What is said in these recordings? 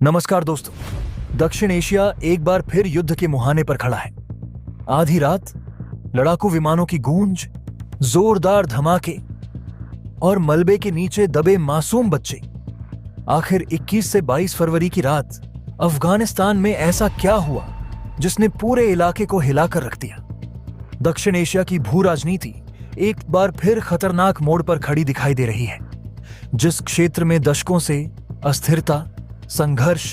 नमस्कार दोस्तों। दक्षिण एशिया एक बार फिर युद्ध के मुहाने पर खड़ा है। आधी रात, लड़ाकू विमानों की गूंज, जोरदार धमाके और मलबे के नीचे दबे मासूम बच्चे। आखिर 21 से 22 फरवरी की रात अफगानिस्तान में ऐसा क्या हुआ जिसने पूरे इलाके को हिलाकर रख दिया? दक्षिण एशिया की भू राजनीति एक बार फिर खतरनाक मोड़ पर खड़ी दिखाई दे रही है। जिस क्षेत्र में दशकों से अस्थिरता, संघर्ष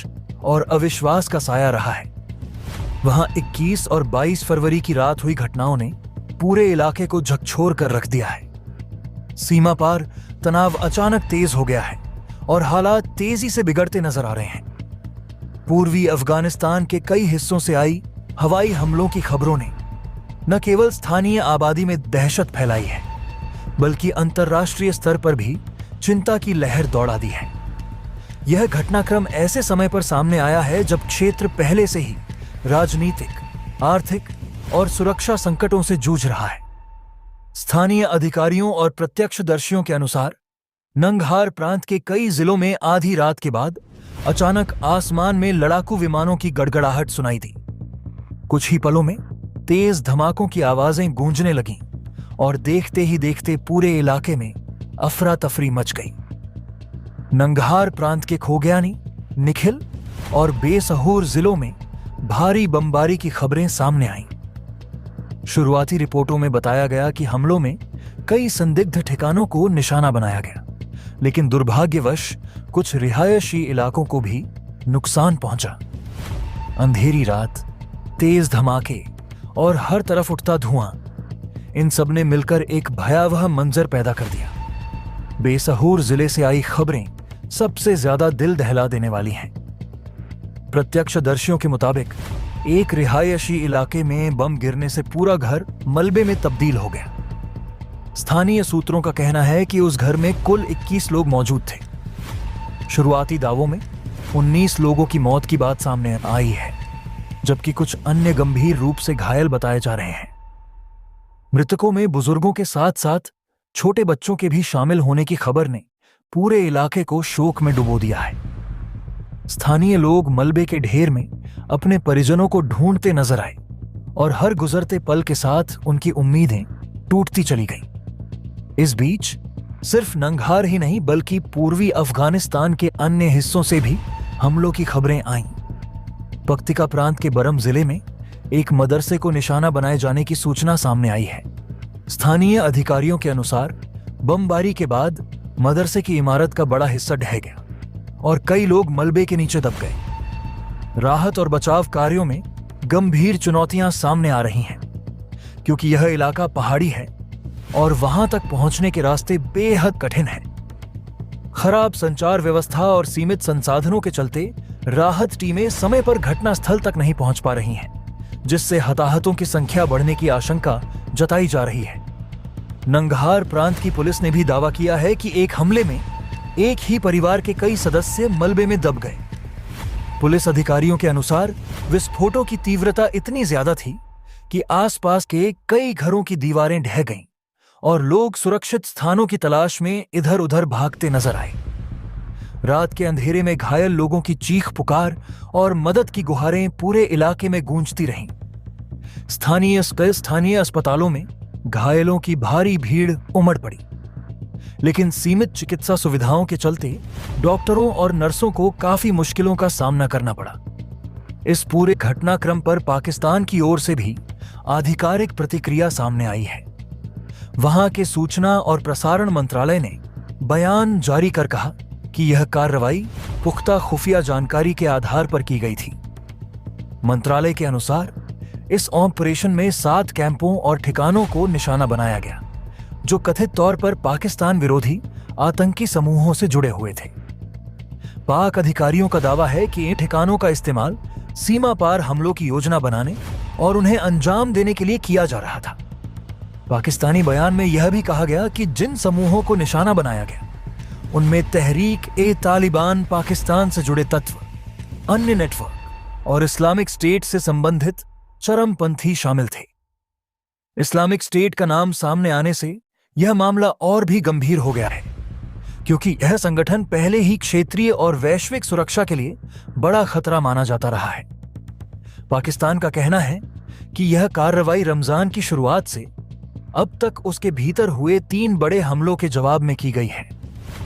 और अविश्वास का साया रहा है, वहां 21 और 22 फरवरी की रात हुई घटनाओं ने पूरे इलाके को झकझोर कर रख दिया है। सीमा पार तनाव अचानक तेज हो गया है और हालात तेजी से बिगड़ते नजर आ रहे हैं। पूर्वी अफगानिस्तान के कई हिस्सों से आई हवाई हमलों की खबरों ने न केवल स्थानीय आबादी में दहशत फैलाई है, बल्कि अंतर्राष्ट्रीय स्तर पर भी चिंता की लहर दौड़ा दी है। यह घटनाक्रम ऐसे समय पर सामने आया है जब क्षेत्र पहले से ही राजनीतिक, आर्थिक और सुरक्षा संकटों से जूझ रहा है। स्थानीय अधिकारियों और प्रत्यक्षदर्शियों के अनुसार नंगहार प्रांत के कई जिलों में आधी रात के बाद अचानक आसमान में लड़ाकू विमानों की गड़गड़ाहट सुनाई दी। कुछ ही पलों में तेज धमाकों की आवाजें गूंजने लगीं और देखते ही देखते पूरे इलाके में अफरा तफरी मच गई। नंगहार प्रांत के खोगयानी, निखिल और बेसहूर जिलों में भारी बमबारी की खबरें सामने आईं। शुरुआती रिपोर्टों में बताया गया कि हमलों में कई संदिग्ध ठिकानों को निशाना बनाया गया, लेकिन दुर्भाग्यवश कुछ रिहायशी इलाकों को भी नुकसान पहुंचा। अंधेरी रात, तेज धमाके और हर तरफ उठता धुआं, इन सब ने मिलकर एक भयावह मंजर पैदा कर दिया। बेसहूर जिले से आई खबरें सबसे ज्यादा दिल दहला देने वाली हैं। प्रत्यक्षदर्शियों के मुताबिक एक रिहायशी इलाके में बम गिरने से पूरा घर मलबे में तब्दील हो गया। स्थानीय सूत्रों का कहना है कि उस घर में कुल 21 लोग मौजूद थे। शुरुआती दावों में 19 लोगों की मौत की बात सामने आई है, जबकि कुछ अन्य गंभीर रूप से घायल बताए जा रहे हैं। मृतकों में बुजुर्गों के साथ साथ छोटे बच्चों के भी शामिल होने की खबर ने पूरे इलाके को शोक में डुबो दिया है। स्थानीय लोग मलबे के ढेर में अपने परिजनों को ढूंढते नजर आए और हर गुजरते पल के साथ उनकी उम्मीदें टूटती चली गईं। इस बीच सिर्फ नंगहार ही नहीं, बल्कि पूर्वी अफगानिस्तान के अन्य हिस्सों से भी हमलों की खबरें आईं। पक्तिका प्रांत के बरम जिले में एक मदरसे को निशाना बनाए जाने की सूचना सामने आई है। स्थानीय अधिकारियों के अनुसार बमबारी के बाद मदरसे की इमारत का बड़ा हिस्सा ढह गया और कई लोग मलबे के नीचे दब गए। राहत और बचाव कार्यों में गंभीर चुनौतियां सामने आ रही हैं, क्योंकि यह इलाका पहाड़ी है और वहां तक पहुंचने के रास्ते बेहद कठिन हैं। खराब संचार व्यवस्था और सीमित संसाधनों के चलते राहत टीमें समय पर घटनास्थल तक नहीं पहुंच पा रही हैं, जिससे हताहतों की संख्या बढ़ने की आशंका जताई जा रही है। नंगहार प्रांत की पुलिस ने भी दावा किया है कि एक हमले में एक ही परिवार के कई सदस्य मलबे में दब गए। पुलिस अधिकारियों के अनुसार विस्फोटों की तीव्रता इतनी ज्यादा थी कि आसपास के कई घरों की दीवारें ढह गईं और लोग सुरक्षित स्थानों की तलाश में इधर उधर भागते नजर आए। रात के अंधेरे में घायल लोगों की चीख पुकार और मदद की गुहारें पूरे इलाके में गूंजती रहीं। स्थानीय अस्पतालों में घायलों की भारी भीड़ उमड़ पड़ी, लेकिन सीमित चिकित्सा सुविधाओं के चलते डॉक्टरों और नर्सों को काफी मुश्किलों का सामना करना पड़ा। इस पूरे घटनाक्रम पर पाकिस्तान की ओर से भी आधिकारिक प्रतिक्रिया सामने आई है। वहां के सूचना और प्रसारण मंत्रालय ने बयान जारी कर कहा कि यह कार्रवाई पुख्ता खुफिया जानकारी के आधार पर की गई थी। मंत्रालय के अनुसार इस ऑपरेशन में 7 कैंपों और ठिकानों को निशाना बनाया गया, जो कथित तौर पर पाकिस्तान विरोधी आतंकी समूहों से जुड़े हुए थे। पाक अधिकारियों का दावा है कि इन ठिकानों का इस्तेमाल सीमा पार हमलों की योजना बनाने और उन्हें अंजाम देने के लिए किया जा रहा था। पाकिस्तानी बयान में यह भी कहा गया कि जिन समूहों को निशाना बनाया गया, उनमें तहरीक-ए-तालिबान पाकिस्तान से जुड़े तत्व, अन्य नेटवर्क और इस्लामिक स्टेट से संबंधित चरमपंथी शामिल थे। इस्लामिक स्टेट का नाम सामने आने से यह मामला और भी गंभीर हो गया है। क्योंकि यह संगठन पहले ही क्षेत्रीय और वैश्विक सुरक्षा के लिए बड़ा खतरा माना जाता रहा है। पाकिस्तान का कहना है कि यह कार्रवाई रमजान की शुरुआत से अब तक उसके भीतर हुए 3 बड़े हमलों के जवाब में की गई है,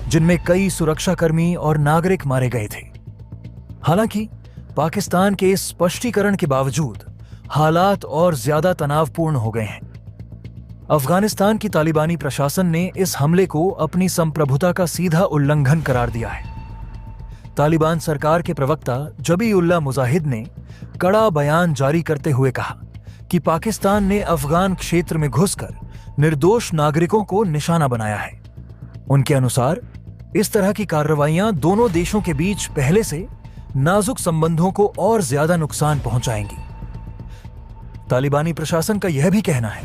जिनमें कई सुरक्षाकर्मी और नागरिक मारे गए थे। हालांकि पाकिस्तान के इस स्पष्टीकरण के बावजूद हालात और ज्यादा तनावपूर्ण हो गए हैं। अफगानिस्तान की तालिबानी प्रशासन ने इस हमले को अपनी संप्रभुता का सीधा उल्लंघन करार दिया है। तालिबान सरकार के प्रवक्ता जबीउल्लाह मुजाहिद ने कड़ा बयान जारी करते हुए कहा कि पाकिस्तान ने अफगान क्षेत्र में घुसकर निर्दोष नागरिकों को निशाना बनाया है। उनके अनुसार इस तरह की कार्रवाइयां दोनों देशों के बीच पहले से नाजुक संबंधों को और ज्यादा नुकसान पहुंचाएंगी। तालिबानी प्रशासन का यह भी कहना है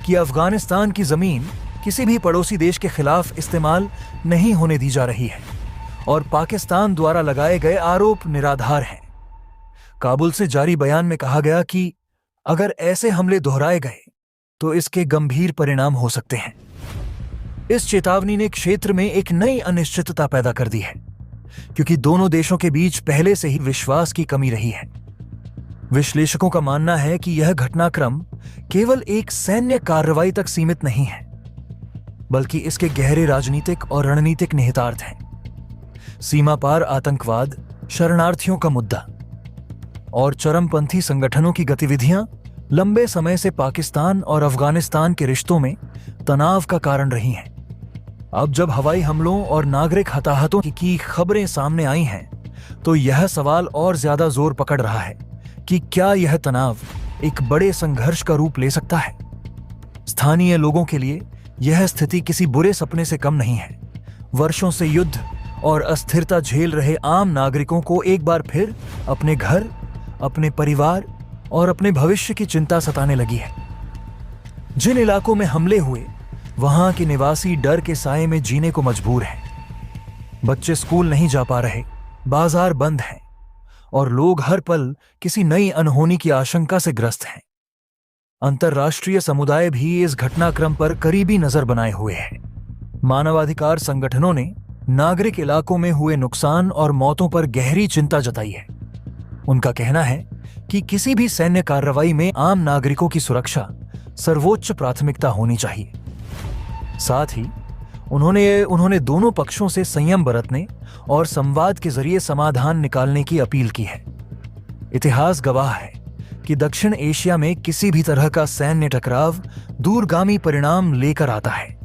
कि अफगानिस्तान की जमीन किसी भी पड़ोसी देश के खिलाफ इस्तेमाल नहीं होने दी जा रही है और पाकिस्तान द्वारा लगाए गए आरोप निराधार हैं। काबुल से जारी बयान में कहा गया कि अगर ऐसे हमले दोहराए गए तो इसके गंभीर परिणाम हो सकते हैं। इस चेतावनी ने क्षेत्र में एक नई अनिश्चितता पैदा कर दी है, क्योंकि दोनों देशों के बीच पहले से ही विश्वास की कमी रही है। विश्लेषकों का मानना है कि यह घटनाक्रम केवल एक सैन्य कार्रवाई तक सीमित नहीं है, बल्कि इसके गहरे राजनीतिक और रणनीतिक निहितार्थ हैं। सीमा पार आतंकवाद, शरणार्थियों का मुद्दा और चरमपंथी संगठनों की गतिविधियां लंबे समय से पाकिस्तान और अफगानिस्तान के रिश्तों में तनाव का कारण रही हैं। अब जब हवाई हमलों और नागरिक हताहतों की खबरें सामने आई हैं, तो यह सवाल और ज्यादा जोर पकड़ रहा है कि क्या यह तनाव एक बड़े संघर्ष का रूप ले सकता है। स्थानीय लोगों के लिए यह स्थिति किसी बुरे सपने से कम नहीं है। वर्षों से युद्ध और अस्थिरता झेल रहे आम नागरिकों को एक बार फिर अपने घर, अपने परिवार और अपने भविष्य की चिंता सताने लगी है। जिन इलाकों में हमले हुए, वहां के निवासी डर के साए में जीने को मजबूर हैं। बच्चे स्कूल नहीं जा पा रहे, बाजार बंद हैं और लोग हर पल किसी नई अनहोनी की आशंका से ग्रस्त हैं। अंतर्राष्ट्रीय समुदाय भी इस घटनाक्रम पर करीबी नजर बनाए हुए है। मानवाधिकार संगठनों ने नागरिक इलाकों में हुए नुकसान और मौतों पर गहरी चिंता जताई है। उनका कहना है कि किसी भी सैन्य कार्रवाई में आम नागरिकों की सुरक्षा सर्वोच्च प्राथमिकता होनी चाहिए। साथ ही उन्होंने दोनों पक्षों से संयम बरतने और संवाद के जरिए समाधान निकालने की अपील की है। इतिहास गवाह है कि दक्षिण एशिया में किसी भी तरह का सैन्य टकराव दूरगामी परिणाम लेकर आता है।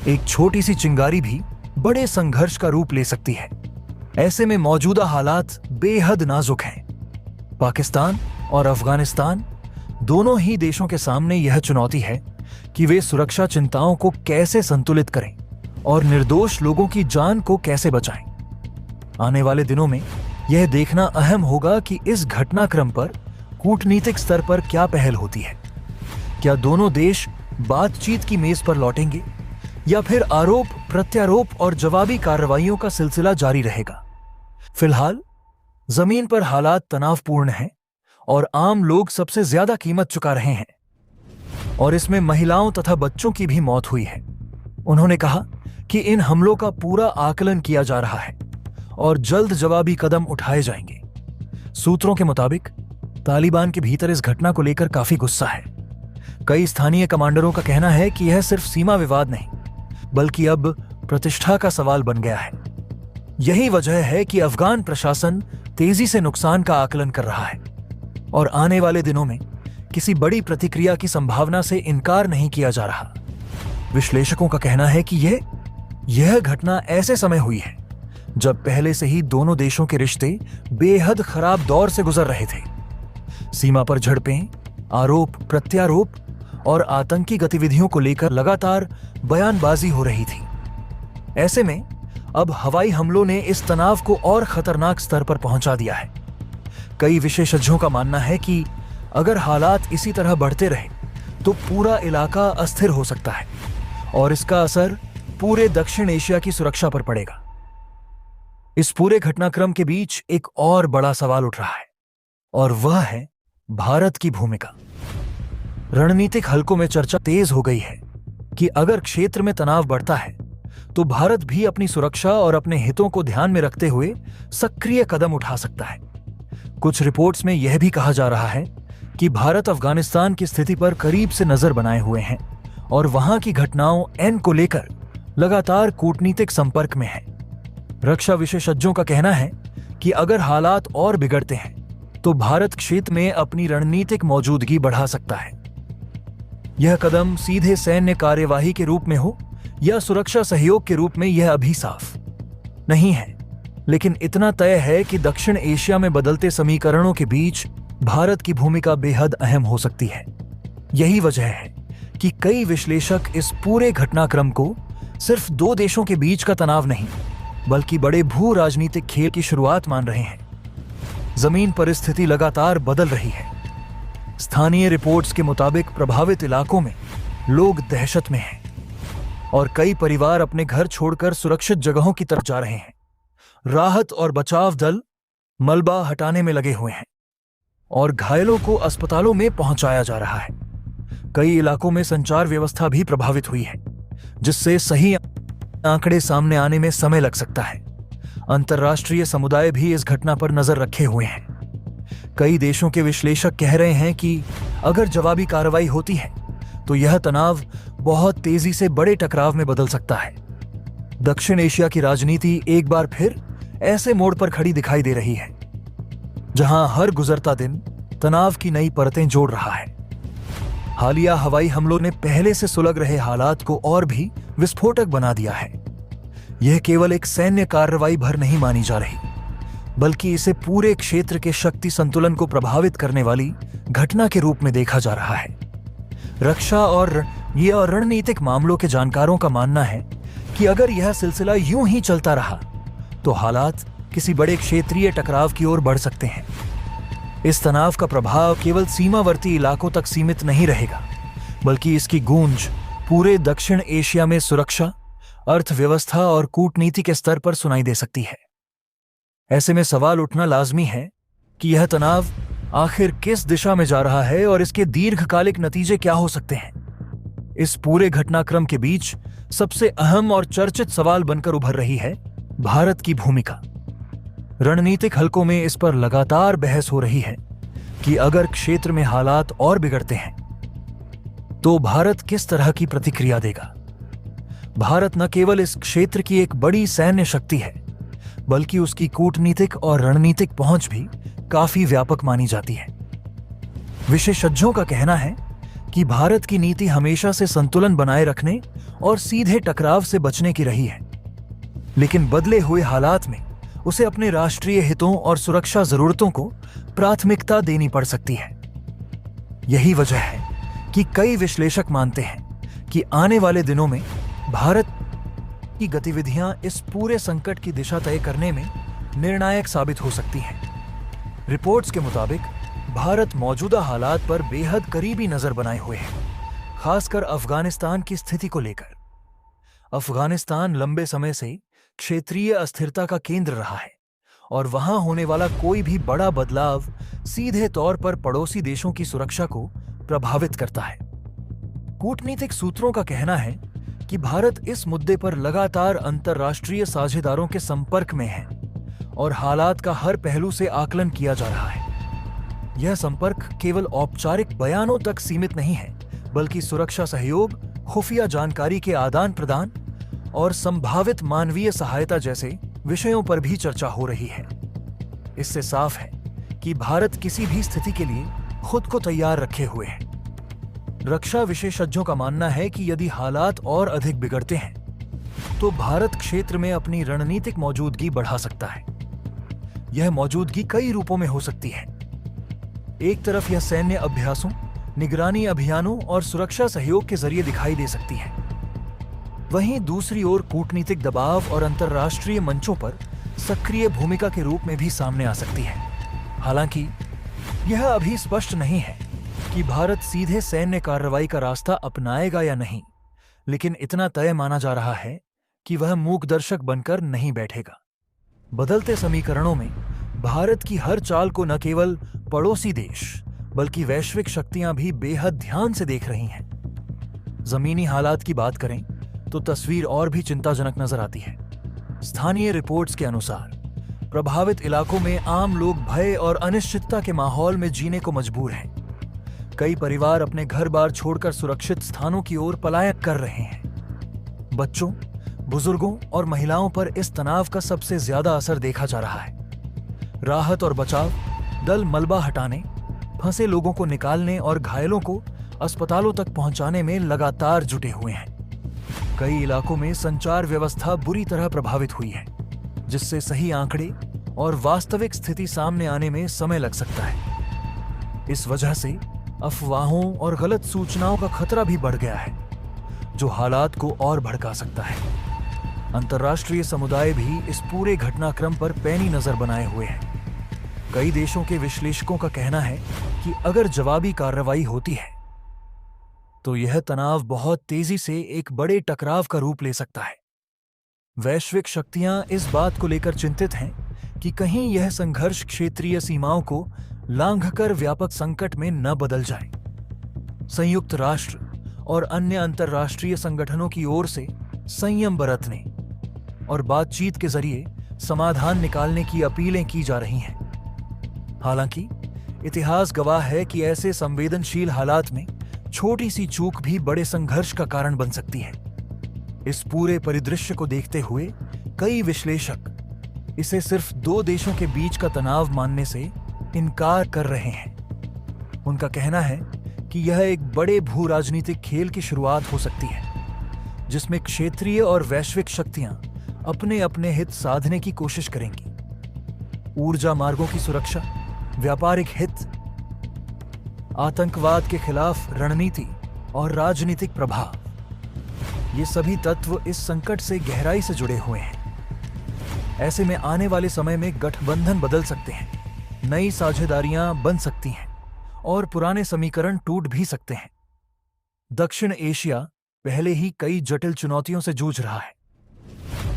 एक छोटी सी चिंगारी भी बड़े संघर्ष का रूप ले सकती है। ऐसे में मौजूदा हालात बेहद नाजुक हैं। पाकिस्तान और अफगानिस्तान दोनों ही देशों के सामने यह चुनौती है कि वे सुरक्षा चिंताओं को कैसे संतुलित करें और निर्दोष लोगों की जान को कैसे बचाएं। आने वाले दिनों में यह देखना अहम होगा कि इस घटनाक्रम पर कूटनीतिक स्तर पर क्या पहल होती है। क्या दोनों देश बातचीत की मेज पर लौटेंगे या फिर आरोप प्रत्यारोप और जवाबी कार्रवाइयों का सिलसिला जारी रहेगा। फिलहाल जमीन पर हालात तनावपूर्ण हैं और आम लोग सबसे ज्यादा कीमत चुका रहे हैं और इसमें महिलाओं तथा बच्चों की भी मौत हुई है। उन्होंने कहा कि इन हमलों का पूरा आकलन किया जा रहा है और जल्द जवाबी कदम उठाए जाएंगे। सूत्रों के मुताबिक तालिबान के भीतर इस घटना को लेकर काफी गुस्सा है। कई स्थानीय कमांडरों का कहना है कि यह सिर्फ सीमा विवाद नहीं, बल्कि अब प्रतिष्ठा का सवाल बन गया है। यही वजह है कि अफगान प्रशासन तेजी से नुकसान का आकलन कर रहा है और आने वाले दिनों में किसी बड़ी प्रतिक्रिया की संभावना से इनकार नहीं किया जा रहा। विश्लेषकों का कहना है कि यह घटना ऐसे समय हुई है जब पहले से ही दोनों देशों के रिश्ते बेहद खराब दौर से गुजर रहे थे। सीमा पर झड़पें, आरोप प्रत्यारोप और आतंकी गतिविधियों को लेकर लगातार बयानबाजी हो रही थी। ऐसे में अब हवाई हमलों ने इस तनाव को और खतरनाक स्तर पर पहुंचा दिया है। कई विशेषज्ञों का मानना है कि अगर हालात इसी तरह बढ़ते रहे तो पूरा इलाका अस्थिर हो सकता है और इसका असर पूरे दक्षिण एशिया की सुरक्षा पर पड़ेगा। इस पूरे घटनाक्रम के बीच एक और बड़ा सवाल उठ रहा है और वह है भारत की भूमिका। रणनीतिक हलकों में चर्चा तेज हो गई है कि अगर क्षेत्र में तनाव बढ़ता है तो भारत भी अपनी सुरक्षा और अपने हितों को ध्यान में रखते हुए सक्रिय कदम उठा सकता है। कुछ रिपोर्ट्स में यह भी कहा जा रहा है कि भारत अफगानिस्तान की स्थिति पर करीब से नजर बनाए हुए हैं और वहां की घटनाओं एन को लेकर लगातार कूटनीतिक संपर्क में है। रक्षा विशेषज्ञों का कहना है कि अगर हालात और बिगड़ते हैं तो भारत क्षेत्र में अपनी रणनीतिक मौजूदगी बढ़ा सकता है। यह कदम सीधे सैन्य कार्यवाही के रूप में हो या सुरक्षा सहयोग के रूप में, यह अभी साफ नहीं है, लेकिन इतना तय है कि दक्षिण एशिया में बदलते समीकरणों के बीच भारत की भूमिका बेहद अहम हो सकती है। यही वजह है कि कई विश्लेषक इस पूरे घटनाक्रम को सिर्फ दो देशों के बीच का तनाव नहीं, बल्कि बड़े भू राजनीतिक खेल की शुरुआत मान रहे हैं। जमीन परिस्थिति लगातार बदल रही है। स्थानीय रिपोर्ट्स के मुताबिक प्रभावित इलाकों में लोग दहशत में हैं और कई परिवार अपने घर छोड़कर सुरक्षित जगहों की तरफ जा रहे हैं। राहत और बचाव दल मलबा हटाने में लगे हुए हैं और घायलों को अस्पतालों में पहुंचाया जा रहा है। कई इलाकों में संचार व्यवस्था भी प्रभावित हुई है, जिससे सही आंकड़े सामने आने में समय लग सकता है। अंतर्राष्ट्रीय समुदाय भी इस घटना पर नजर रखे हुए हैं। कई देशों के विश्लेषक कह रहे हैं कि अगर जवाबी कार्रवाई होती है तो यह तनाव बहुत तेजी से बड़े टकराव में बदल सकता है। दक्षिण एशिया की राजनीति एक बार फिर ऐसे मोड़ पर खड़ी दिखाई दे रही है जहां हर गुजरता दिन तनाव की नई परतें जोड़ रहा है। हालिया हवाई हमलों ने पहले से सुलग रहे हालात को और भी विस्फोटक बना दिया है। यह केवल एक सैन्य कार्रवाई भर नहीं मानी जा रही, बल्कि इसे पूरे क्षेत्र के शक्ति संतुलन को प्रभावित करने वाली घटना के रूप में देखा जा रहा है। रक्षा और रणनीतिक मामलों के जानकारों का मानना है कि अगर यह सिलसिला यूं ही चलता रहा तो हालात किसी बड़े क्षेत्रीय टकराव की ओर बढ़ सकते हैं। इस तनाव का प्रभाव केवल सीमावर्ती इलाकों तक सीमित नहीं रहेगा, बल्कि इसकी गूंज पूरे दक्षिण एशिया में सुरक्षा, अर्थव्यवस्था और कूटनीति के स्तर पर सुनाई दे सकती है। ऐसे में सवाल उठना लाजमी है कि यह तनाव आखिर किस दिशा में जा रहा है और इसके दीर्घकालिक नतीजे क्या हो सकते हैं। इस पूरे घटनाक्रम के बीच सबसे अहम और चर्चित सवाल बनकर उभर रही है भारत की भूमिका। रणनीतिक हलकों में इस पर लगातार बहस हो रही है कि अगर क्षेत्र में हालात और बिगड़ते हैं तो भारत किस तरह की प्रतिक्रिया देगा। भारत न केवल इस क्षेत्र की एक बड़ी सैन्य शक्ति है, बल्कि उसकी कूटनीतिक और रणनीतिक पहुंच भी काफी व्यापक मानी जाती है। विशेषज्ञों का कहना है कि भारत की नीति हमेशा से संतुलन बनाए रखने और सीधे टकराव से बचने की रही है, लेकिन बदले हुए हालात में उसे अपने राष्ट्रीय हितों और सुरक्षा जरूरतों को प्राथमिकता देनी पड़ सकती है। यही वजह है कि कई विश्लेषक मानते हैं कि आने वाले दिनों में भारत की गतिविधियां इस पूरे संकट की दिशा तय करने में निर्णायक साबित हो सकती हैं। रिपोर्ट्स के मुताबिक भारत मौजूदा हालात पर बेहद करीबी नजर बनाए हुए है, खासकर अफगानिस्तान की स्थिति को लेकर। अफगानिस्तान लंबे समय से क्षेत्रीय अस्थिरता का केंद्र रहा है और वहां होने वाला कोई भी बड़ा बदलाव सीधे तौर पर पड़ोसी देशों की सुरक्षा को प्रभावित करता है। कूटनीतिक सूत्रों का कहना है कि भारत इस मुद्दे पर लगातार अंतर्राष्ट्रीय साझेदारों के संपर्क में है और हालात का हर पहलू से आकलन किया जा रहा है। यह संपर्क केवल औपचारिक बयानों तक सीमित नहीं है, बल्कि सुरक्षा सहयोग, खुफिया जानकारी के आदान प्रदान और संभावित मानवीय सहायता जैसे विषयों पर भी चर्चा हो रही है। इससे साफ है कि भारत किसी भी स्थिति के लिए खुद को तैयार रखे हुए है। रक्षा विशेषज्ञों का मानना है कि यदि हालात और अधिक बिगड़ते हैं तो भारत क्षेत्र में अपनी रणनीतिक मौजूदगी बढ़ा सकता है। यह मौजूदगी कई रूपों में हो सकती है। एक तरफ यह सैन्य अभ्यासों, निगरानी अभियानों और सुरक्षा सहयोग के जरिए दिखाई दे सकती है। वहीं दूसरी ओर कूटनीतिक दबाव और अंतर्राष्ट्रीय मंचों पर सक्रिय भूमिका के रूप में भी सामने आ सकती है। हालांकि यह अभी स्पष्ट नहीं है कि भारत सीधे सैन्य कार्रवाई का रास्ता अपनाएगा या नहीं, लेकिन इतना तय माना जा रहा है कि वह मूकदर्शक बनकर नहीं बैठेगा। बदलते समीकरणों में भारत की हर चाल को न केवल पड़ोसी देश बल्कि वैश्विक शक्तियां भी बेहद ध्यान से देख रही हैं। जमीनी हालात की बात करें तो तस्वीर और भी चिंताजनक नजर आती है। स्थानीय रिपोर्ट्स के अनुसार प्रभावित इलाकों में आम लोग भय और अनिश्चितता के माहौल में जीने को मजबूर हैं। कई परिवार अपने घर-बार छोड़कर सुरक्षित स्थानों की ओर पलायन कर रहे हैं। बच्चों, बुजुर्गों और महिलाओं पर इस तनाव का सबसे ज्यादा असर देखा जा रहा है। राहत और बचाव दल मलबा हटाने, फंसे लोगों को निकालने और घायलों को अस्पतालों तक पहुंचाने में लगातार जुटे हुए हैं। कई इलाकों में संचार व्यवस्था बुरी तरह प्रभावित हुई है, जिससे सही आंकड़े और वास्तविक स्थिति सामने आने में समय लग सकता है। इस वजह से अफवाहों और गलत सूचनाओं का खतरा भी बढ़ गया है, जो हालात को और भड़का सकता है। अंतर्राष्ट्रीय समुदाय भी इस पूरे घटनाक्रम पर पैनी नजर बनाए हुए है। कई देशों के विश्लेषकों का कहना है कि अगर जवाबी कार्रवाई होती है तो यह तनाव बहुत तेजी से एक बड़े टकराव का रूप ले सकता है। वैश्विक शक्तियां इस बात को लेकर चिंतित हैं कि कहीं यह संघर्ष क्षेत्रीय सीमाओं को लांघकर व्यापक संकट में न बदल जाए। संयुक्त राष्ट्र और अन्य अंतर्राष्ट्रीय संगठनों की ओर से संयम बरतने और बातचीत के जरिए समाधान निकालने की अपीलें की जा रही हैं। हालांकि इतिहास गवाह है कि ऐसे संवेदनशील हालात में छोटी सी चूक भी बड़े संघर्ष का कारण बन सकती है। इस पूरे परिदृश्य को देखते हुए कई विश्लेषक इसे सिर्फ दो देशों के बीच का तनाव मानने से इनकार कर रहे हैं। उनका कहना है कि यह एक बड़े भू राजनीतिक खेल की शुरुआत हो सकती है, जिसमें क्षेत्रीय और वैश्विक शक्तियां अपने अपने हित साधने की कोशिश करेंगी। ऊर्जा मार्गों की सुरक्षा, व्यापारिक हित, आतंकवाद के खिलाफ रणनीति और राजनीतिक प्रभाव, ये सभी तत्व इस संकट से गहराई से जुड़े हुए हैं। ऐसे में आने वाले समय में गठबंधन बदल सकते हैं, नई साझेदारियां बन सकती हैं और पुराने समीकरण टूट भी सकते हैं। दक्षिण एशिया पहले ही कई जटिल चुनौतियों से जूझ रहा है,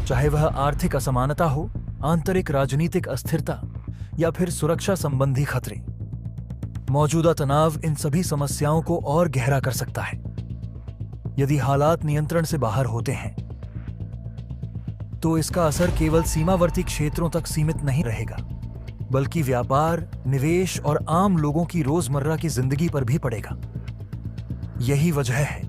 चाहे वह आर्थिक असमानता हो, आंतरिक राजनीतिक अस्थिरता या फिर सुरक्षा संबंधी खतरे। मौजूदा तनाव इन सभी समस्याओं को और गहरा कर सकता है। यदि हालात नियंत्रण से बाहर होते हैं तो इसका असर केवल सीमावर्ती क्षेत्रों तक सीमित नहीं रहेगा, बल्कि व्यापार, निवेश और आम लोगों की रोजमर्रा की जिंदगी पर भी पड़ेगा। यही वजह है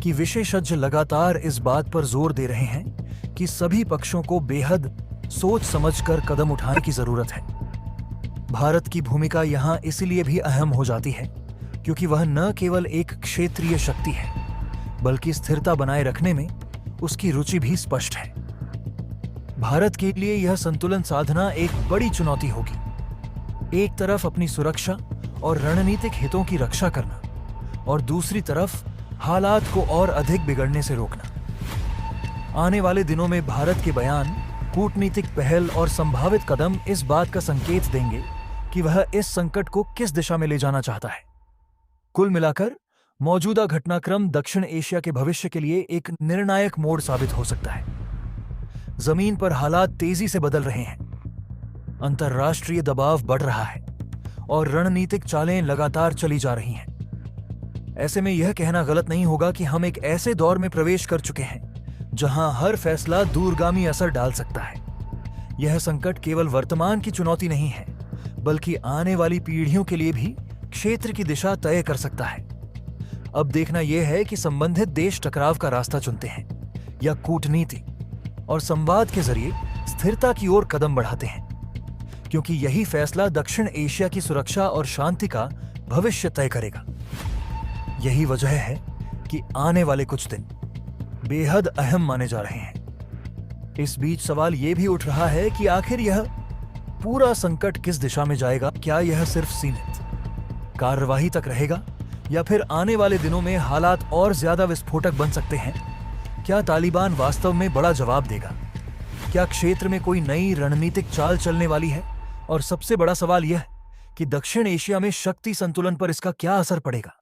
कि विशेषज्ञ लगातार इस बात पर जोर दे रहे हैं कि सभी पक्षों को बेहद सोच समझकर कदम उठाने की जरूरत है। भारत की भूमिका यहां इसलिए भी अहम हो जाती है क्योंकि वह न केवल एक क्षेत्रीय शक्ति है, बल्कि स्थिरता बनाए रखने में उसकी रुचि भी स्पष्ट है। भारत के लिए यह संतुलन साधना एक बड़ी चुनौती होगी। एक तरफ अपनी सुरक्षा और रणनीतिक हितों की रक्षा करना और दूसरी तरफ हालात को और अधिक बिगड़ने से रोकना। आने वाले दिनों में भारत के बयान, कूटनीतिक पहल और संभावित कदम इस बात का संकेत देंगे कि वह इस संकट को किस दिशा में ले जाना चाहता है। कुल मिलाकर मौजूदा घटनाक्रम दक्षिण एशिया के भविष्य के लिए एक निर्णायक मोड़ साबित हो सकता है। जमीन पर हालात तेजी से बदल रहे हैं, अंतर्राष्ट्रीय दबाव बढ़ रहा है और रणनीतिक चालें लगातार चली जा रही हैं। ऐसे में यह कहना गलत नहीं होगा कि हम एक ऐसे दौर में प्रवेश कर चुके हैं जहां हर फैसला दूरगामी असर डाल सकता है। यह संकट केवल वर्तमान की चुनौती नहीं है, बल्कि आने वाली पीढ़ियों के लिए भी क्षेत्र की दिशा तय कर सकता है। अब देखना यह है कि संबंधित देश टकराव का रास्ता चुनते हैं या कूटनीति और संवाद के जरिए स्थिरता की ओर कदम बढ़ाते हैं, क्योंकि यही फैसला दक्षिण एशिया की सुरक्षा और शांति का भविष्य तय करेगा। यही वजह है कि आने वाले कुछ दिन बेहद अहम माने जा रहे हैं। इस बीच सवाल यह भी उठ रहा है कि आखिर यह पूरा संकट किस दिशा में जाएगा। क्या यह सिर्फ सीमित कार्रवाई तक रहेगा या फिर आने वाले दिनों में हालात और ज्यादा विस्फोटक बन सकते हैं? क्या तालिबान वास्तव में बड़ा जवाब देगा? क्या क्षेत्र में कोई नई रणनीतिक चाल चलने वाली है? और सबसे बड़ा सवाल यह कि दक्षिण एशिया में शक्ति संतुलन पर इसका क्या असर पड़ेगा?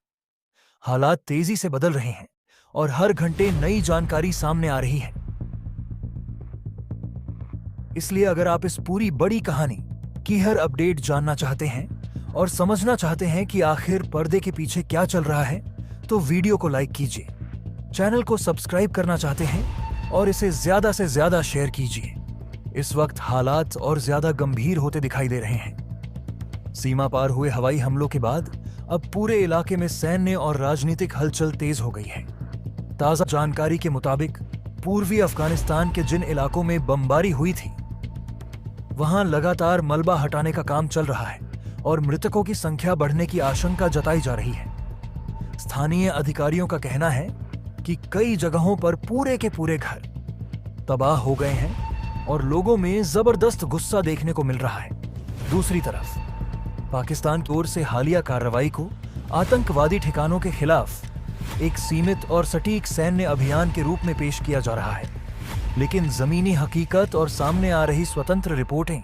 हालात तेजी से बदल रहे हैं और हर घंटे नई जानकारी सामने आ रही है। इसलिए अगर आप इस पूरी बड़ी कहानी की हर अपडेट जानना चाहते हैं और समझना चाहते हैं कि आखिर पर्दे के पीछे क्या चल रहा है, तो वीडियो को लाइक कीजिए, चैनल को सब्सक्राइब करना चाहते हैं और इसे ज्यादा से ज्यादा शेयर कीजिए। इस वक्त हालात और ज्यादा गंभीर होते दिखाई दे रहे हैं। सीमा पार हुए हवाई हमलों के बाद अब पूरे इलाके में सैन्य और राजनीतिक हलचल तेज हो गई है। ताजा जानकारी के मुताबिक पूर्वी अफगानिस्तान के जिन इलाकों में बमबारी हुई थी, वहां लगातार मलबा हटाने का काम चल रहा है और मृतकों की संख्या बढ़ने की आशंका जताई जा रही है। स्थानीय अधिकारियों का कहना है कि कई जगहों पर पूरे के पूरे घर तबाह हो गए हैं और लोगों में जबरदस्त गुस्सा देखने को मिल रहा है। दूसरी तरफ पाकिस्तान की ओर से हालिया कार्रवाई को आतंकवादी ठिकानों के खिलाफ एक सीमित और सटीक सैन्य अभियान के रूप में पेश किया जा रहा है, लेकिन जमीनी हकीकत और सामने आ रही स्वतंत्र रिपोर्टें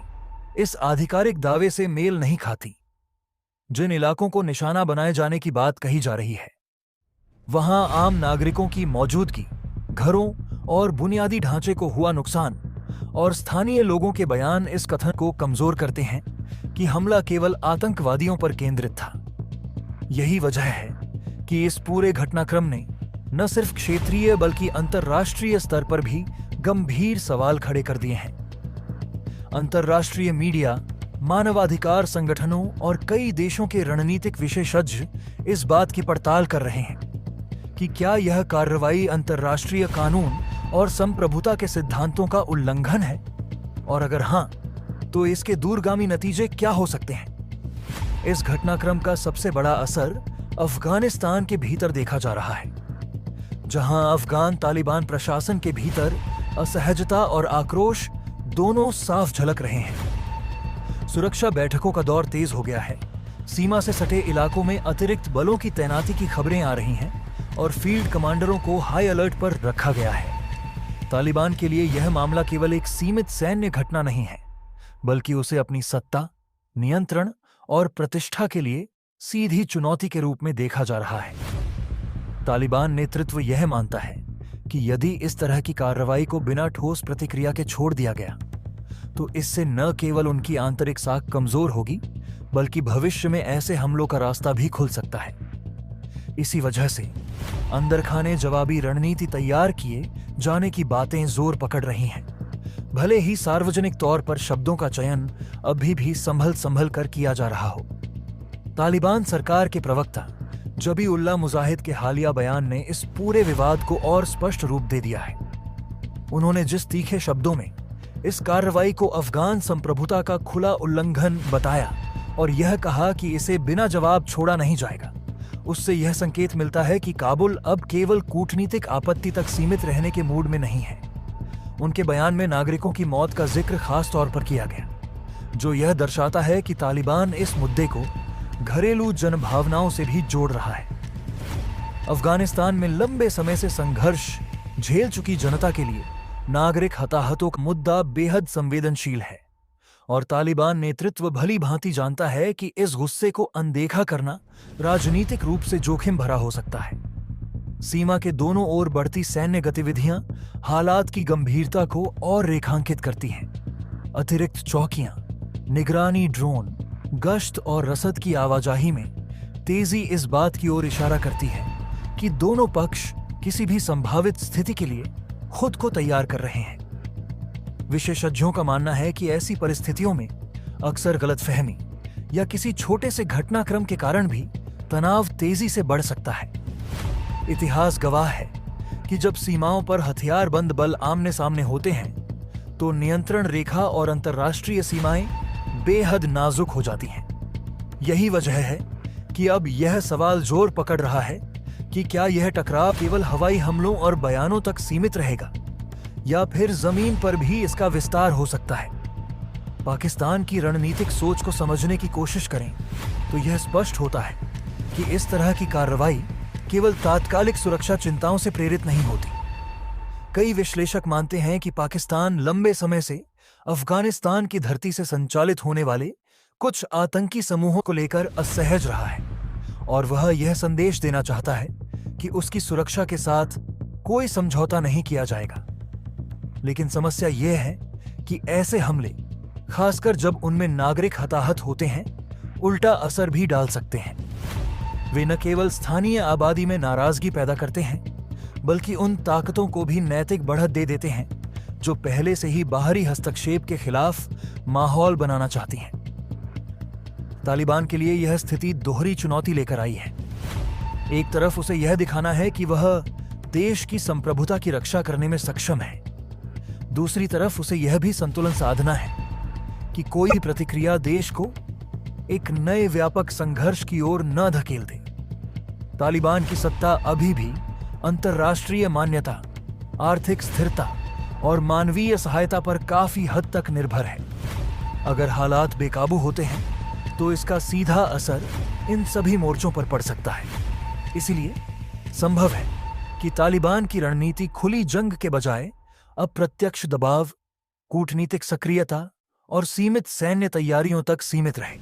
इस आधिकारिक दावे से मेल नहीं खाती। जिन इलाकों को निशाना बनाए जाने की बात कही जा रही है, वहां आम नागरिकों की मौजूदगी, घरों और बुनियादी ढांचे को हुआ नुकसान और स्थानीय लोगों के बयान इस कथन को कमजोर करते हैं कि हमला केवल आतंकवादियों पर केंद्रित था। यही वजह है कि इस पूरे घटनाक्रम ने न सिर्फ क्षेत्रीय बल्कि अंतर्राष्ट्रीय स्तर पर भी गंभीर सवाल खड़े कर दिए हैं। अंतर्राष्ट्रीय मीडिया, मानवाधिकार संगठनों और कई देशों के रणनीतिक विशेषज्ञ इस बात की पड़ताल कर रहे हैं कि क्या यह कार्रवाई अंतर्राष्ट्रीय कानून और संप्रभुता के सिद्धांतों का उल्लंघन है, और अगर हां, तो इसके दूरगामी नतीजे क्या हो सकते हैं। इस घटनाक्रम का सबसे बड़ा असर अफगानिस्तान के भीतर देखा जा रहा है, जहां अफगान तालिबान प्रशासन के भीतर असहजता और आक्रोश दोनों साफ झलक रहे हैं। सुरक्षा बैठकों का दौर तेज हो गया है। सीमा से सटे इलाकों में अतिरिक्त बलों की तैनाती की खबरें आ रही हैं और फील्ड कमांडरों को हाई अलर्ट पर रखा गया है। तालिबान के लिए यह मामला केवल एक सीमित सैन्य घटना नहीं है, बल्कि उसे अपनी सत्ता, नियंत्रण और प्रतिष्ठा के लिए सीधी चुनौती के रूप में देखा जा रहा है। तालिबान नेतृत्व यह मानता है कि यदि इस तरह की कार्रवाई को बिना ठोस प्रतिक्रिया के छोड़ दिया गया, तो इससे न केवल उनकी आंतरिक साख कमजोर होगी, बल्कि भविष्य में ऐसे हमलों का रास्ता भी खुल सकता है। इसी वजह से अंदर खाने जवाबी रणनीति तैयार किए जाने की बातें जोर पकड़ रही हैं। भले ही सार्वजनिक तौर पर शब्दों का चयन अभी भी संभल कर किया जा रहा हो। तालिबान सरकार के प्रवक्ता जबीउल्लाह मुजाहिद के हालिया बयान ने इस पूरे विवाद को और स्पष्ट रूप दे दिया है। उन्होंने जिस तीखे शब्दों में इस कार्रवाई को अफगान संप्रभुता का खुला उल्लंघन बताया और यह कहा कि इसे बिना जवाब छोड़ा नहीं जाएगा, उससे यह संकेत मिलता है कि काबुल अब केवल कूटनीतिक आपत्ति तक सीमित रहने के मूड में नहीं है। उनके बयान में नागरिकों की मौत का जिक्र खास तौर पर किया गया, जो यह दर्शाता है कि तालिबान इस मुद्दे को घरेलू जनभावनाओं से भी जोड़ रहा है। अफगानिस्तान में लंबे समय से संघर्ष झेल चुकी जनता के लिए नागरिक हताहतों का मुद्दा बेहद संवेदनशील है और तालिबान नेतृत्व भली भांति जानता है कि इस गुस्से को अनदेखा करना राजनीतिक रूप से जोखिम भरा हो सकता है। सीमा के दोनों ओर बढ़ती सैन्य गतिविधियां हालात की गंभीरता को और रेखांकित करती हैं। अतिरिक्त चौकियां, निगरानी ड्रोन, गश्त और रसद की आवाजाही में तेजी इस बात की ओर इशारा करती है कि दोनों पक्ष किसी भी संभावित स्थिति के लिए खुद को तैयार कर रहे हैं। विशेषज्ञों का मानना है कि ऐसी परिस्थितियों में अक्सर गलतफहमी या किसी छोटे से घटनाक्रम के कारण भी तनाव तेजी से बढ़ सकता है। इतिहास गवाह है कि जब सीमाओं पर हथियारबंद बल आमने सामने होते हैं, तो नियंत्रण रेखा और अंतर्राष्ट्रीय सीमाएं बेहद नाजुक हो जाती हैं। यही वजह है कि अब यह सवाल जोर पकड़ रहा है कि क्या यह टकराव केवल हवाई हमलों और बयानों तक सीमित रहेगा या फिर जमीन पर भी इसका विस्तार हो सकता है। पाकिस्तान की रणनीतिक सोच को समझने की कोशिश करें तो यह स्पष्ट होता है कि इस तरह की कार्रवाई केवल तात्कालिक सुरक्षा चिंताओं से प्रेरित नहीं होती। कई विश्लेषक मानते हैं कि पाकिस्तान लंबे समय से अफगानिस्तान की धरती से संचालित होने वाले कुछ आतंकी समूहों को लेकर असहज रहा है और वह यह संदेश देना चाहता है कि उसकी सुरक्षा के साथ कोई समझौता नहीं किया जाएगा। लेकिन समस्या यह है कि ऐसे हमले, खासकर जब उनमें नागरिक हताहत होते हैं, उल्टा असर भी डाल सकते हैं। वे न केवल स्थानीय आबादी में नाराजगी पैदा करते हैं, बल्कि उन ताकतों को भी नैतिक बढ़त दे देते हैं जो पहले से ही बाहरी हस्तक्षेप के खिलाफ माहौल बनाना चाहती हैं। तालिबान के लिए यह स्थिति दोहरी चुनौती लेकर आई है। एक तरफ उसे यह दिखाना है कि वह देश की संप्रभुता की रक्षा करने में सक्षम है, दूसरी तरफ उसे यह भी संतुलन साधना है कि कोई भी प्रतिक्रिया देश को एक नए व्यापक संघर्ष की ओर न धकेल दे। तालिबान की सत्ता अभी भी अंतर्राष्ट्रीय मान्यता, आर्थिक स्थिरता और मानवीय सहायता पर काफी हद तक निर्भर है। अगर हालात बेकाबू होते हैं तो इसका सीधा असर इन सभी मोर्चों पर पड़ सकता है। इसीलिए संभव है कि तालिबान की रणनीति खुली जंग के बजाय अप्रत्यक्ष दबाव, कूटनीतिक सक्रियता और सीमित सैन्य तैयारियों तक सीमित रहे।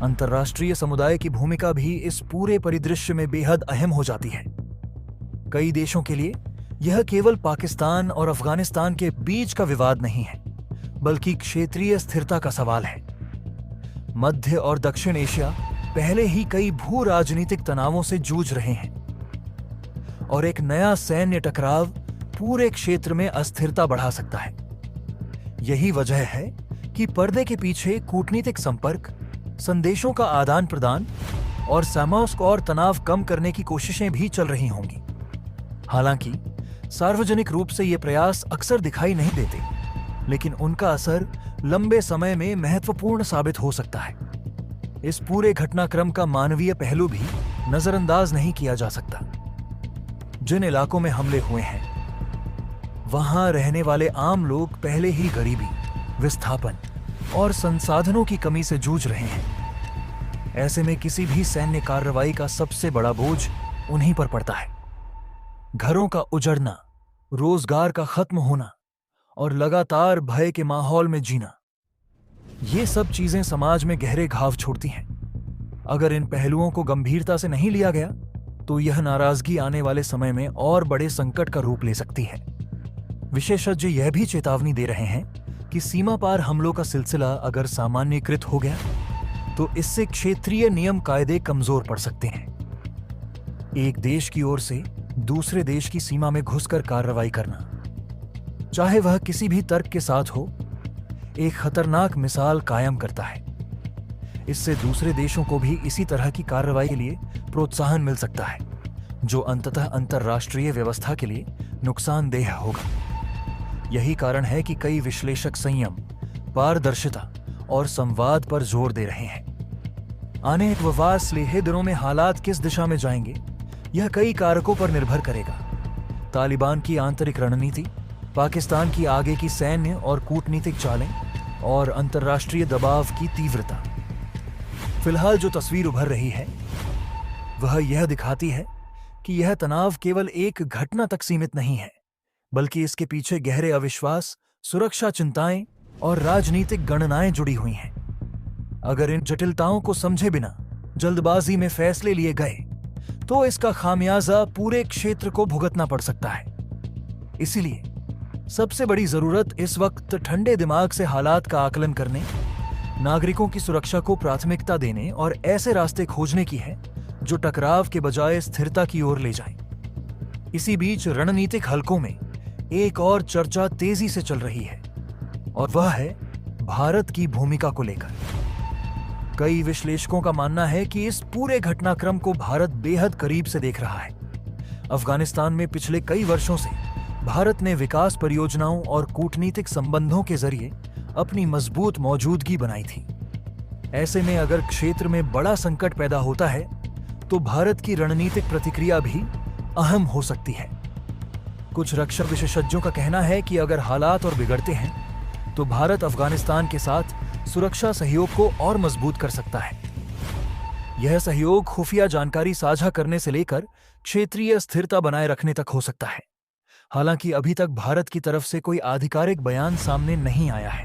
अंतर्राष्ट्रीय समुदाय की भूमिका भी इस पूरे परिदृश्य में बेहद अहम हो जाती है। कई देशों के लिए यह केवल पाकिस्तान और अफगानिस्तान के बीच का विवाद नहीं है, बल्कि क्षेत्रीय स्थिरता का सवाल है। मध्य और दक्षिण एशिया पहले ही कई भू राजनीतिक तनावों से जूझ रहे हैं और एक नया सैन्य टकराव पूरे क्षेत्र में अस्थिरता बढ़ा सकता है। यही वजह है कि पर्दे के पीछे कूटनीतिक संपर्क, संदेशों का आदान प्रदान और सामोस्क और तनाव कम करने की कोशिशें भी चल रही होंगी। हालांकि सार्वजनिक रूप से ये प्रयास अक्सर दिखाई नहीं देते, लेकिन उनका असर लंबे समय में महत्वपूर्ण साबित हो सकता है। इस पूरे घटनाक्रम का मानवीय पहलू भी नजरअंदाज नहीं किया जा सकता। जिन इलाकों में हमले हुए हैं, वहां रहने वाले आम लोग पहले ही गरीबी, विस्थापन और संसाधनों की कमी से जूझ रहे हैं। ऐसे में किसी भी सैन्य कार्रवाई का सबसे बड़ा बोझ उन्हीं पर पड़ता है। घरों का उजड़ना, रोजगार का खत्म होना और लगातार भय के माहौल में जीना, ये सब चीजें समाज में गहरे घाव छोड़ती हैं। अगर इन पहलुओं को गंभीरता से नहीं लिया गया तो यह नाराजगी आने वाले समय में और बड़े संकट का रूप ले सकती है। विशेषज्ञ यह भी चेतावनी दे रहे हैं कि सीमा पार हमलों का सिलसिला अगर सामान्यीकृत हो गया तो इससे क्षेत्रीय नियम कायदे कमजोर पड़ सकते हैं। एक देश की ओर से दूसरे देश की सीमा में घुसकर कार्रवाई करना, चाहे वह किसी भी तर्क के साथ हो, एक खतरनाक मिसाल कायम करता है। इससे दूसरे देशों को भी इसी तरह की कार्रवाई के लिए प्रोत्साहन मिल सकता है, जो अंततः अंतर्राष्ट्रीय व्यवस्था के लिए नुकसानदेह होगा। यही कारण है कि कई विश्लेषक संयम, पारदर्शिता और संवाद पर जोर दे रहे हैं। आने वाले दिनों में हालात किस दिशा में जाएंगे, यह कई कारकों पर निर्भर करेगा। तालिबान की आंतरिक रणनीति, पाकिस्तान की आगे की सैन्य और कूटनीतिक चालें और अंतर्राष्ट्रीय दबाव की तीव्रता। फिलहाल जो तस्वीर उभर रही है वह यह दिखाती है कि यह तनाव केवल एक घटना तक सीमित नहीं है, बल्कि इसके पीछे गहरे अविश्वास, सुरक्षा चिंताएं और राजनीतिक गणनाएं जुड़ी हुई हैं। अगर इन जटिलताओं को समझे बिना जल्दबाजी में फैसले लिए गए तो इसका खामियाजा पूरे क्षेत्र को भुगतना पड़ सकता है। इसीलिए सबसे बड़ी जरूरत इस वक्त ठंडे दिमाग से हालात का आकलन करने, नागरिकों की सुरक्षा को प्राथमिकता देने और ऐसे रास्ते खोजने की है जो टकराव के बजाय स्थिरता की ओर ले जाएं। इसी बीच रणनीतिक हलकों में एक और चर्चा तेजी से चल रही है और वह है भारत की भूमिका को लेकर। कई विश्लेषकों का मानना है कि इस पूरे घटनाक्रम को भारत बेहद करीब से देख रहा है। अफगानिस्तान में पिछले कई वर्षों से भारत ने विकास परियोजनाओं और कूटनीतिक संबंधों के जरिए अपनी मजबूत मौजूदगी बनाई थी। ऐसे में अगर क्षेत्र में बड़ा संकट पैदा होता है तो भारत की रणनीतिक प्रतिक्रिया भी अहम हो सकती है। कुछ रक्षा विशेषज्ञों का कहना है कि अगर हालात और बिगड़ते हैं तो भारत अफगानिस्तान के साथ सुरक्षा सहयोग को और मजबूत कर सकता है। यह सहयोग खुफिया जानकारी साझा करने से लेकर क्षेत्रीय स्थिरता बनाए रखने तक हो सकता है। हालांकि अभी तक भारत की तरफ से कोई आधिकारिक बयान सामने नहीं आया है,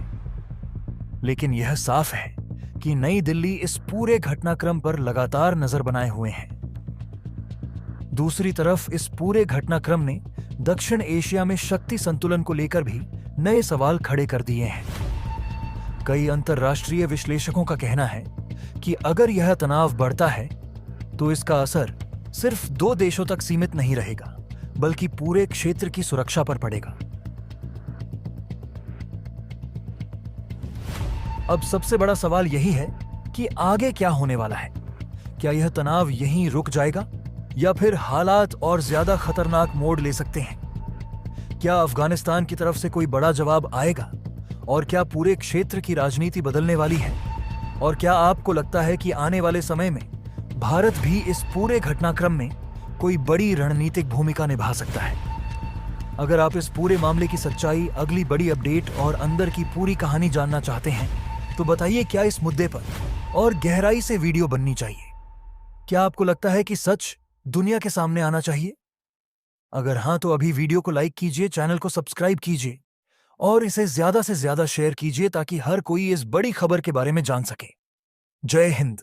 लेकिन यह साफ है कि नई दिल्ली इस पूरे घटनाक्रम पर लगातार नजर बनाए हुए है। दूसरी तरफ इस पूरे घटनाक्रम ने दक्षिण एशिया में शक्ति संतुलन को लेकर भी नए सवाल खड़े कर दिए हैं। कई अंतर्राष्ट्रीय विश्लेषकों का कहना है कि अगर यह तनाव बढ़ता है तो इसका असर सिर्फ दो देशों तक सीमित नहीं रहेगा, बल्कि पूरे क्षेत्र की सुरक्षा पर पड़ेगा। अब सबसे बड़ा सवाल यही है कि आगे क्या होने वाला है। क्या यह तनाव यहीं रुक जाएगा या फिर हालात और ज्यादा खतरनाक मोड़ ले सकते हैं? क्या अफगानिस्तान की तरफ से कोई बड़ा जवाब आएगा और क्या पूरे क्षेत्र की राजनीति बदलने वाली है? और क्या आपको लगता है कि आने वाले समय में भारत भी इस पूरे घटनाक्रम में कोई बड़ी रणनीतिक भूमिका निभा सकता है? अगर आप इस पूरे मामले की सच्चाई, अगली बड़ी अपडेट और अंदर की पूरी कहानी जानना चाहते हैं तो बताइए, क्या इस मुद्दे पर और गहराई से वीडियो बननी चाहिए? क्या आपको लगता है कि सच दुनिया के सामने आना चाहिए? अगर हां तो अभी वीडियो को लाइक कीजिए, चैनल को सब्सक्राइब कीजिए और इसे ज्यादा से ज्यादा शेयर कीजिए ताकि हर कोई इस बड़ी खबर के बारे में जान सके। जय हिंद।